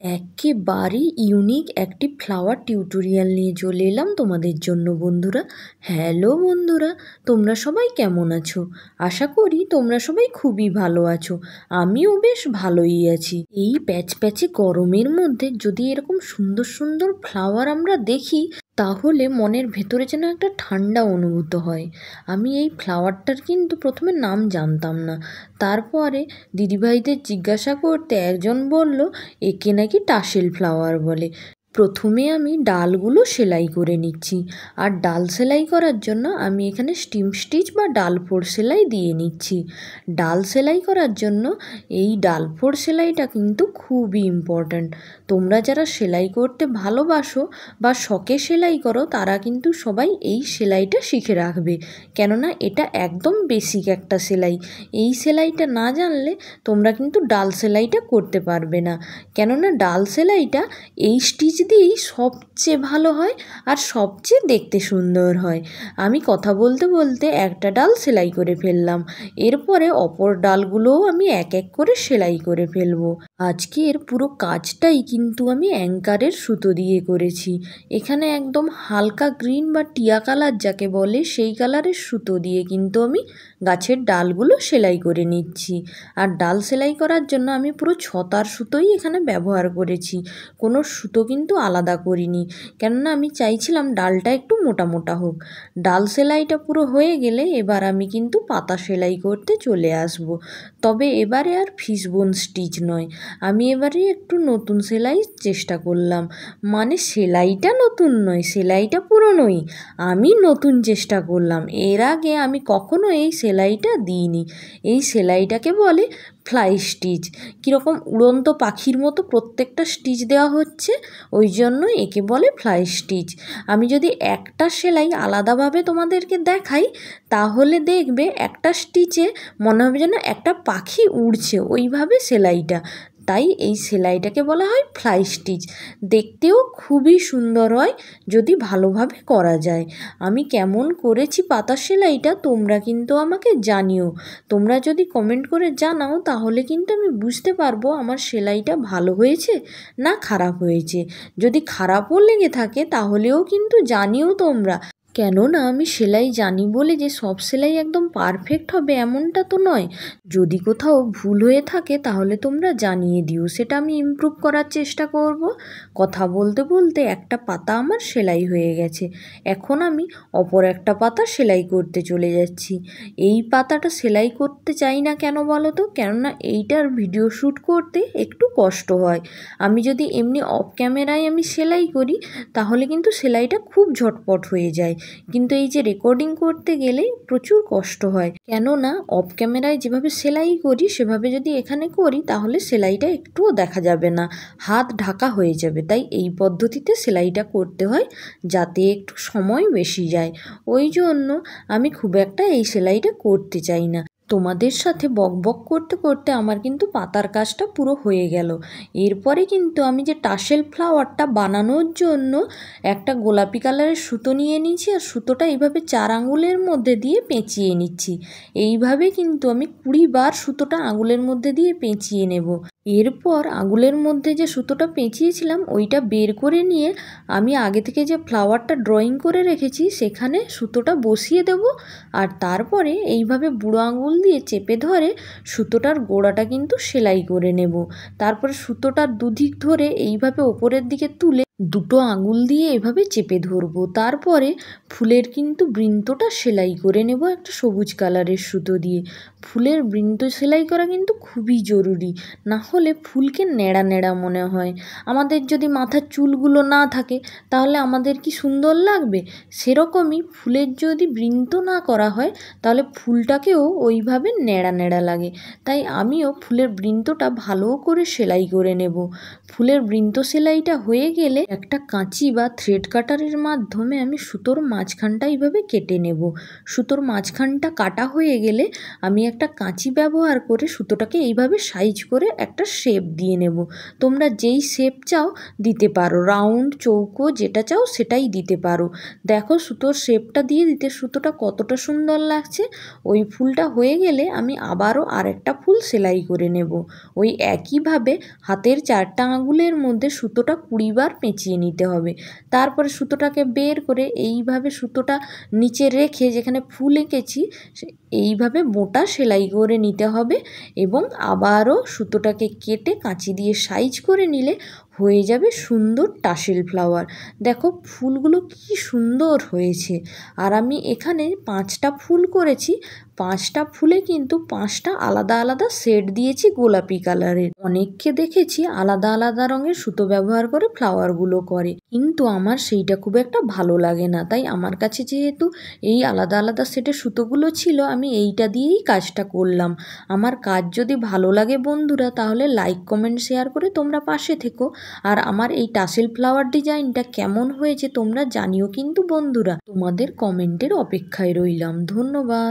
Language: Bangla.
একেবারে ইউনিক একটি ফ্লাওয়ার টিউটোরিয়াল নিয়ে চলে এলাম তোমাদের জন্য বন্ধুরা। হ্যালো বন্ধুরা, তোমরা সবাই কেমন আছো? আশা করি তোমরা সবাই খুবই ভালো আছো। আমিও বেশ ভালোই আছি। এই প্যাচপ্যাচে গরমের মধ্যে যদি এরকম সুন্দর সুন্দর ফ্লাওয়ার আমরা দেখি, তাহলে মনের ভেতরে যেন একটা ঠান্ডা অনুভূত হয়। আমি এই ফ্লাওয়ারটার কিন্তু প্রথমে নাম জানতাম না। তারপরে দিদিভাইদের জিজ্ঞাসা করতে একজন বলল একে নাকি টাসেল ফ্লাওয়ার বলে। প্রথমে আমি ডালগুলো সেলাই করে নিচ্ছি, আর ডাল সেলাই করার জন্য আমি এখানে স্টিম স্টিচ বা ডাল ফোড় সেলাই দিয়ে নিচ্ছি। ডাল সেলাই করার জন্য এই ডাল ফোড় সেলাইটা কিন্তু খুবই ইম্পর্ট্যান্ট। তোমরা যারা সেলাই করতে ভালোবাসো বা শখে সেলাই করো, তারা কিন্তু সবাই এই সেলাইটা শিখে রাখবে, কেননা এটা একদম বেসিক একটা সেলাই। এই সেলাইটা না জানলে তোমরা কিন্তু ডাল সেলাইটা করতে পারবে না, কেননা ডাল সেলাইটা এই স্টিচ দিয়েই সবচেয়ে ভালো হয় আর সবচেয়ে দেখতে সুন্দর হয়। আমি কথা বলতে বলতে একটা ডাল সেলাই করে ফেললাম, এরপরে অপর ডালগুলোও আমি এক এক করে সেলাই করে ফেলবো। আজকের পুরো কাজটাই কিন্তু আমি অ্যাঙ্কারের সুতো দিয়ে করেছি। এখানে একদম হালকা গ্রিন বা টিয়া কালার যাকে বলে, সেই কালারের সুতো দিয়ে কিন্তু আমি গাছের ডালগুলো সেলাই করে নিচ্ছি। আর ডাল সেলাই করার জন্য আমি পুরো ছতার সুতোই এখানে ব্যবহার করেছি, কোনো সুতো কিন্তু আলাদা করিনি, কেননা আমি চাইছিলাম ডালটা একটু মোটা মোটা হোক। ডাল সেলাইটা পুরো হয়ে গেলে এবার আমি কিন্তু পাতা সেলাই করতে চলে আসব। তবে এবারে আর ফিশবোন স্টিচ নয়, আমি এবারে একটু নতুন সেলাই চেষ্টা করলাম। মানে সেলাইটা নতুন নয়, সেলাইটা পুরনোই, আমি নতুন চেষ্টা করলাম। এর আগে আমি কখনো এই সেলাইটা দিইনি। এই সেলাইটাকে বলে ফ্লাই স্টিচ। কীরকম উড়ন্ত পাখির মতো প্রত্যেকটা স্টিচ দেওয়া হচ্ছে, ওই জন্য একে বলে ফ্লাই স্টিচ। আমি যদি একটা সেলাই আলাদাভাবে তোমাদেরকে দেখাই, তাহলে দেখবে একটা স্টিচে মনে হবে যেন একটা পাখি উড়ছে, ওইভাবে সেলাইটা। তাই এই সেলাইটাকে বলা হয় ফ্লাই স্টিচ। দেখতেও খুবই সুন্দর হয় যদি ভালোভাবে করা যায়। আমি কেমন করেছি পাতা সেলাইটা তোমরা কিন্তু আমাকে জানিও। তোমরা যদি কমেন্ট করে জানাও, তাহলে কিন্তু আমি বুঝতে পারবো আমার সেলাইটা ভালো হয়েছে না খারাপ হয়েছে। যদি খারাপও লেগে থাকে তাহলেও কিন্তু জানিও তোমরা, কেননা আমি সেলাই জানি বলে যে সব সেলাই একদম পারফেক্ট হবে এমনটা তো নয়। যদি কোথাও ভুল হয়ে থাকে তাহলে তোমরা জানিয়ে দিও, সেটা আমি ইমপ্রুভ করার চেষ্টা করব। কথা বলতে বলতে একটা পাতা আমার সেলাই হয়ে গেছে, এখন আমি অপর একটা পাতা সেলাই করতে চলে যাচ্ছি। এই পাতাটা সেলাই করতে চাই না কেন বলো তো? কেননা এইটার ভিডিও শ্যুট করতে একটু কষ্ট হয়। আমি যদি এমনি অফ ক্যামেরায় আমি সেলাই করি, তাহলে কিন্তু সেলাইটা খুব ঝটপট হয়ে যায়, কিন্তু এই যে রেকর্ডিং করতে গেলে প্রচুর কষ্ট হয়। কেননা অফ ক্যামেরায় যেভাবে সেলাই করি সেভাবে যদি এখানে করি, তাহলে সেলাইটা একটুও দেখা যাবে না, হাত ঢাকা হয়ে যাবে। তাই এই পদ্ধতিতে সেলাইটা করতে হয়, যাতে একটু সময় বেশি যায়। ওই জন্য আমি খুব একটা এই সেলাইটা করতে চাই না। তোমাদের সাথে বক বক করতে করতে আমার কিন্তু পাতার কাজটা পুরো হয়ে গেল। এরপরে কিন্তু আমি যে টাসেল ফ্লাওয়ারটা বানানোর জন্য একটা গোলাপি কালারের সুতো নিয়ে নিয়েছি, আর সুতোটা এইভাবে 4 আঙুলের মধ্যে দিয়ে পেঁচিয়ে নিচ্ছি। এইভাবে কিন্তু আমি 20 বার সুতোটা আঙুলের মধ্যে দিয়ে পেঁচিয়ে নেব। এরপর আঙুলের মধ্যে যে সুতোটা পেঁচিয়েছিলাম ওইটা বের করে নিয়ে আমি আগে থেকে যে ফ্লাওয়ারটা ড্রয়িং করে রেখেছি সেখানে সুতোটা বসিয়ে দেব। আর তারপরে এইভাবে বুড়ো আঙুল দিয়ে চেপে ধরে সুতোটার গোড়াটা কিন্তু সেলাই করে নেব। তারপরে সুতোটার দুদিক ধরে এইভাবে ওপরের দিকে তুলে দুটো আঙুল দিয়ে এভাবে চেপে ধরবো। তারপরে ফুলের কিন্তু বৃন্তটা সেলাই করে নেব একটা সবুজ কালারের সুতো দিয়ে। ফুলের বৃন্ত সেলাই করা কিন্তু খুবই জরুরি, না হলে ফুলকে ন্যাড়া ন্যাড়া মনে হয়। আমাদের যদি মাথার চুলগুলো না থাকে, তাহলে আমাদের কি সুন্দর লাগবে? সেরকমই ফুলের যদি বৃন্ত না করা হয়, তাহলে ফুলটাকেও ওইভাবে ন্যাড়া ন্যাড়া লাগে। তাই আমিও ফুলের বৃন্তটা ভালো করে সেলাই করে নেব। ফুলের বৃন্ত সেলাইটা হয়ে গেলে একটা কাঁচি বা থ্রেড কাটারের মাধ্যমে আমি সুতোর মাঝখানটা এইভাবে কেটে নেব। সুতোর মাঝখানটা কাটা হয়ে গেলে আমি একটা কাঁচি ব্যবহার করে সুতোটাকে এইভাবে সাইজ করে একটা শেপ দিয়ে নেব। তোমরা যেই শেপ চাও দিতে পারো, রাউন্ড, চৌকো যেটা চাও সেটাই দিতে পারো। দেখো সুতোর শেপটা দিয়ে দিতে সুতোটা কতটা সুন্দর লাগছে। ওই ফুলটা হয়ে গেলে আমি আবারও আরেকটা ফুল সেলাই করে নেব। ওই একইভাবে হাতের 4টা আঙুলের মধ্যে সুতোটা 20 বার পেঁচিয়ে নিতে হবে। তারপরে সুতোটাকে বের করে এইভাবে সুতোটা নিচে রেখে যেখানে ফুল এঁকেছি এইভাবে মোটা সেলাই করে নিতে হবে এবং আবারও সুতোটাকে কেটে কাঁচি দিয়ে সাইজ করে নিলে হয়ে যাবে সুন্দর টাসেল ফ্লাওয়ার। দেখো ফুলগুলো কি সুন্দর হয়েছে। আর আমি এখানে 5টা ফুল করেছি। 5টা ফুলে কিন্তু 5টা আলাদা আলাদা শেড দিয়েছি গোলাপি কালারের। অনেককে দেখেছি আলাদা আলাদা রঙের সুতো ব্যবহার করে ফ্লাওয়ারগুলো করে, কিন্তু আমার সেইটা খুব একটা ভালো লাগে না। তাই আমার কাছে যেহেতু এই আলাদা আলাদা সেটের সুতোগুলো ছিল, আমি এইটা দিয়েই কাজটা করলাম। আমার কাজ যদি ভালো লাগে বন্ধুরা, তাহলে লাইক, কমেন্ট, শেয়ার করে তোমরা পাশে থেকো। আর আমার এই টাসেল ফ্লাওয়ার ডিজাইনটা কেমন হয়েছে তোমরা জানিও কিন্তু বন্ধুরা। তোমাদের কমেন্টের অপেক্ষায় রইলাম। ধন্যবাদ।